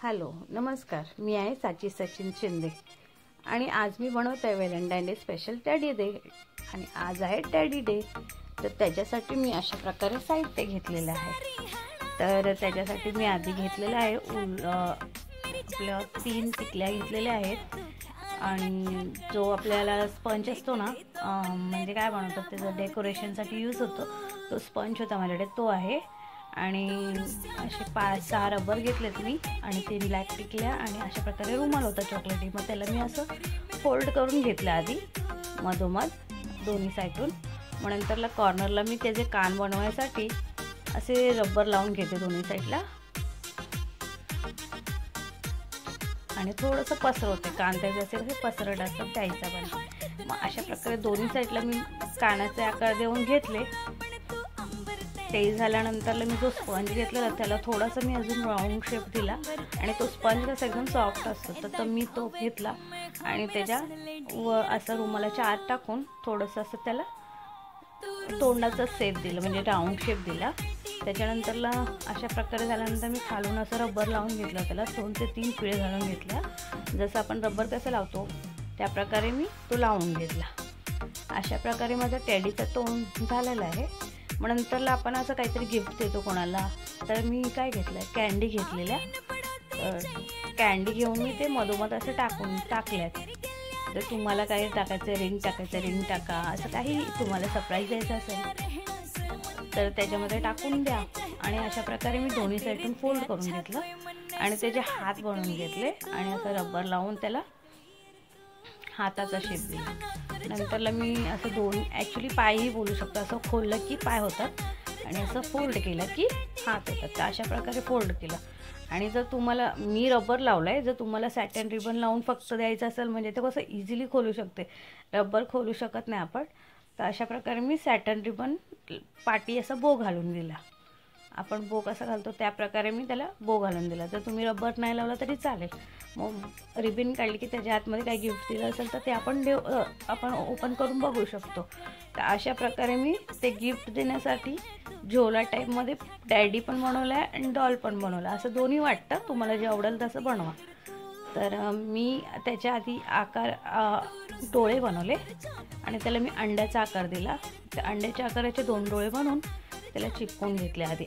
Hello नमस्कार, मी आहे साची सचिन शिंदे आणि आज मी बनवत आहे Valentine day special teddy day आणि आज आहे टेडी डे। तर त्याच्यासाठी मी अशा प्रकारे साहित्य घेतलेलं आहे। तर त्याच्यासाठी मी आधी घेतलेलं आहे आपल्या 3 टिकल्या घेतलेल्या आहेत आणि जो आपल्याला स्पंज असतो ना, म्हणजे काय बनवतात त्याचं डेकोरेशनसाठी यूज होतो तो स्पंज होता माझ्याकडे, तो आहे। आणि असे 5-6 रबर घेतलेत मी आणि 3 ब्लॅक टिकल्या आणि अशा प्रकारे रुमाल होता चॉकलेटी। मग त्याला मी असं फोल्ड करून घेतलं आधी मधोमध दोन्ही साईडून। मग नंतरला कॉर्नरला मी त्याचे कान बनवण्यासाठी असे रबर लावून घेते दोन्ही साईडला आणि थोडंसं पसरवते। कान त्याचे असे पसरट असतात त्या हिशोबाने। मग अशा प्रकारे दोन्ही साईडला मी कानाचे आकार देऊन घेतले। ते झाल्यानंतरला मी जो स्पंज घेतलेला त्याला थोडासा मी अजून राऊंड शेप दिला आणि तो स्पंज कसा एकदम सॉफ्ट असतो तर मी तो घेतला आणि त्याच्या असं रुमालाच्या आत टाकून थोडंसं असं त्याला तोंडाचा शेप दिला, म्हणजे राऊंड शेप दिला। त्याच्यानंतरला अशा प्रकारे झाल्यानंतर मी खालून असं रबर लावून घेतलं, त्याला 2 ते 3 पिळे घालून घेतल्या। जसं आपण रबर कसं लावतो त्या प्रकारे मी तो लावून घेतला। अशा प्रकारे माझा टेडीचा तोंड झालेला आहे। मग नंतरला आपण असं काहीतरी गिफ्ट देतो कोणाला, तर मी काय घेतलं, कॅन्डी घेतलेल्या। कॅन्डी घेऊन मी ते मधोमध असं टाकल्यात। तर तुम्हाला काय टाकायचं, रिंग टाकायचं रिंग टाका, असं काही तुम्हाला सरप्राईज द्यायचं असेल तर त्याच्यामध्ये टाकून द्या। आणि अशा प्रकारे मी दोन्ही साईडून फोल्ड करून घेतलं आणि त्याचे हात बनवून घेतले आणि असं रबर लावून त्याला हाताचा शेप दिला। नंतरला मी असं दोन ॲक्च्युली पायही बोलू शकतो, असं खोललं की पाय होतात आणि असं फोल्ड केलं की हात होतात। तर अशा प्रकारे फोल्ड केलं। आणि जर तुम्हाला मी रबर लावलं आहे, जर तुम्हाला सॅटन रिबन लावून फक्त द्यायचं असेल म्हणजे ते कसं इझिली खोलू शकते, रबर खोलू शकत नाही आपण। तर अशा प्रकारे मी सॅटन रिबन पाटी असं बो घालून दिला। आपण बो कसा घालतो त्या प्रकारे मी त्याला बो घालून दिला। जर तुम्ही रबर नाही लावला तरी चालेल। मग रिबन काढली की त्याच्या आतमध्ये काही गिफ्ट दिलं असेल तर ते आपण ओपन करून बघू शकतो। तर अशा प्रकारे मी ते गिफ्ट देण्यासाठी झोला टाईपमध्ये डॅडी पण बनवला आहे आणि डॉल पण बनवला, असं दोन्ही वाटतं, तुम्हाला जे आवडेल तसं बनवा। तर मी त्याच्या आधी डोळे बनवले आणि त्याला मी अंड्याचा आकार दिला। त्या अंड्याच्या आकाराचे 2 डोळे बनवून त्याला चिपकून घेतले आधी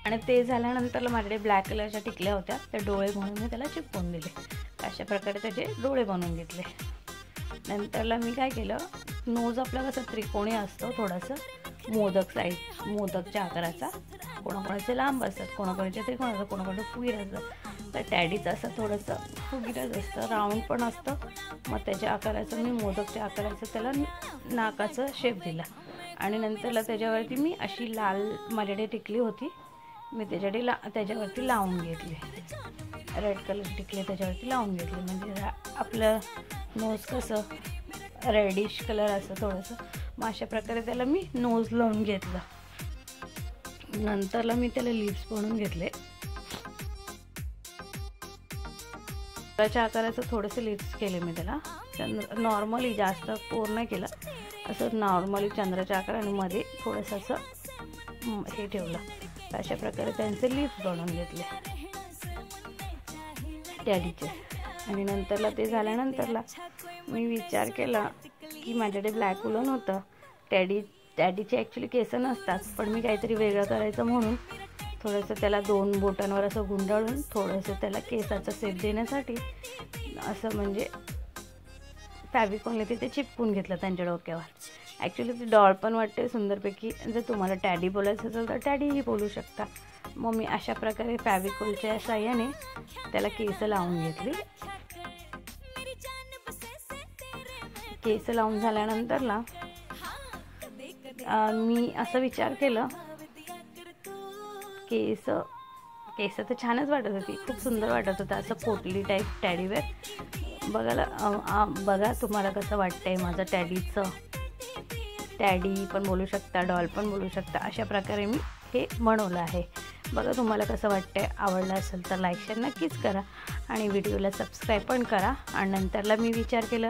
आणि ते झाल्यानंतर माझ्याकडे ब्लॅक कलरच्या टिकल्या होत्या, त्या डोळे म्हणून मी त्याला चिपकून दिले। अशा प्रकारे त्याचे डोळे बनवून घेतले। नंतरला मी काय केलं, नोज आपला कसं त्रिकोणी असतो, थोडंसं मोदकच्या आकाराचा, कोणाकोणाचे लांब असतात, कोणाकोणाचे त्रिकोण असतात, कोणाकोणाचे फुगीर असतात। तर टॅडीचं असं थोडंसं फुगीरच असतं, राऊंड पण असतं। मग त्याच्या आकाराचं मी मोदकच्या आकाराचं त्याला नाकाचं शेप दिला आणि नंतरला त्याच्यावरती मी अशी लाल माझ्याकडे टिकली होती, मी त्याच्यावरती लावून घेतली, रेड कलर टिकले त्याच्यावरती लावून घेतली। म्हणजे आपलं नोज कसं रेडिश कलर असं थोडंसं, मग अशा प्रकारे त्याला मी नोज लावून घेतलं। नंतरला मी त्याला लिप्स बनवून घेतले, त्याच्या आकाराचं थोडेसे लिप्स केले मी त्याला। नॉर्मली जास्त कोर नाही केलं, असं नॉर्मली चंद्राच्या आकाराने मध्ये थोडंसं असं हे ठेवलं। अशा प्रकारे त्यांचे लिप्स बनवून घेतले टॅडीचे। आणि नंतरला ते झाल्यानंतरला मी विचार केला की माझ्याकडे ब्लॅक उलन होतं, टॅडीचे ॲक्च्युली केस नसतात, पण मी काहीतरी वेगळं करायचं म्हणून थोडंसं त्याला 2 बोटांवर असं गुंडाळून थोडंसं त्याला केसाचा शेप देण्यासाठी असं म्हणजे फॅब्रिकॉनने तिथे चिपकून घेतलं त्यांच्या डोक्यावर। ॲक्च्युली ती डॉल पण वाटते सुंदरपैकी, जर तुम्हाला टॅडी बोलायचं असेल तर टॅडीही बोलू शकता। मग मी अशा प्रकारे फॅब्रिकॉलच्या साह्याने त्याला केस लावून घेतली। केस लावून झाल्यानंतरला मी असं विचार केलं, केस तर छानच वाटत होती, खूप सुंदर वाटत होतं, असं पोटली टाईप टॅडीवेअर। बघा तुम्हाला कसं वाटतंय माझं टेडीचं, टॅडी पण बोलू शकता, डॉल पण बोलू शकता। अशा प्रकारे मी हे बनवलं आहे। बघा तुम्हाला कसं वाटतंय, आवडलं असेल तर लाईक शेअर नक्कीच करा आणि व्हिडिओला सबस्क्राईब पण करा। आणि नंतरला मी विचार केलं,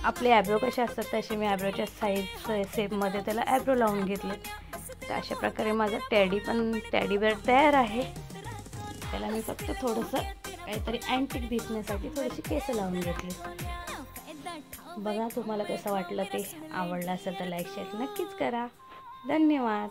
आपले ॲब्रो कसे असतात तसे मी ॲब्रोच्या साईज शेपमध्ये त्याला ॲब्रो लावून घेतले। तर अशा प्रकारे माझं टॅडी बेअर तयार आहे. त्याला मी फक्त थोडंसं काहीतरी अँटिक दिसण्यासाठी थोडीशी केस लावून घेतली. बघा तुम्हाला कसं वाटलं ते. आवडलं असेल तर लाईक शेअर नक्कीच करा. धन्यवाद.